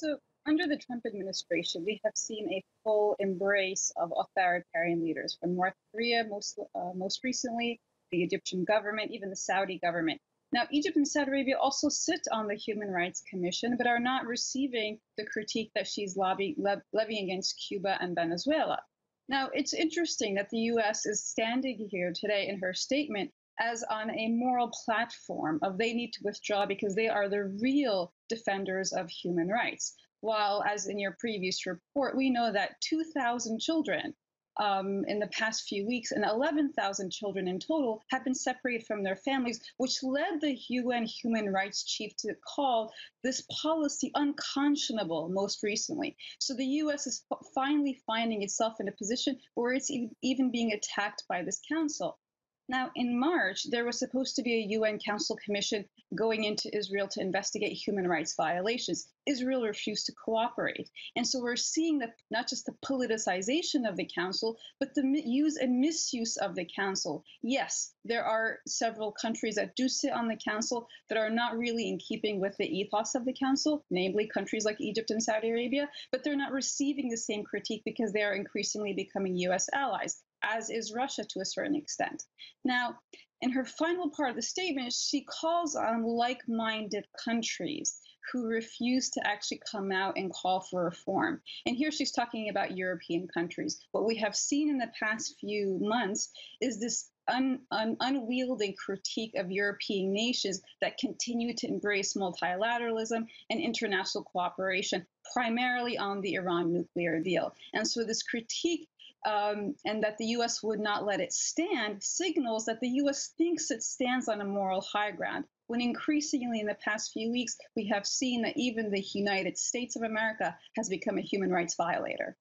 So, under the Trump administration, we have seen a full embrace of authoritarian leaders from North Korea, most recently, the Egyptian government, even the Saudi government. Now, Egypt and Saudi Arabia also sit on the Human Rights Commission, but are not receiving the critique that she's levying against Cuba and Venezuela. Now, it's interesting that the U.S. is standing here today in her statement as on a moral platform of they need to withdraw because they are the real defenders of human rights. While, as in your previous report, we know that 2,000 children in the past few weeks and 11,000 children in total have been separated from their families, which led the UN human rights chief to call this policy unconscionable most recently. So the U.S. is finally finding itself in a position where it's even being attacked by this council. Now, in March, there was supposed to be a UN Council Commission going into Israel to investigate human rights violations. Israel refused to cooperate. And so we're seeing that not just the politicization of the council, but the use and misuse of the council. Yes, there are several countries that do sit on the council that are not really in keeping with the ethos of the council, namely countries like Egypt and Saudi Arabia, but they're not receiving the same critique because they are increasingly becoming US allies, as is Russia to a certain extent. Now, in her final part of the statement, she calls on like-minded countries who refuse to actually come out and call for reform. And here she's talking about European countries. What we have seen in the past few months is this unwieldy critique of European nations that continue to embrace multilateralism and international cooperation, primarily on the Iran nuclear deal. And so this critique and that the U.S. would not let it stand signals that the U.S. thinks it stands on a moral high ground, when increasingly in the past few weeks, we have seen that even the United States of America has become a human rights violator.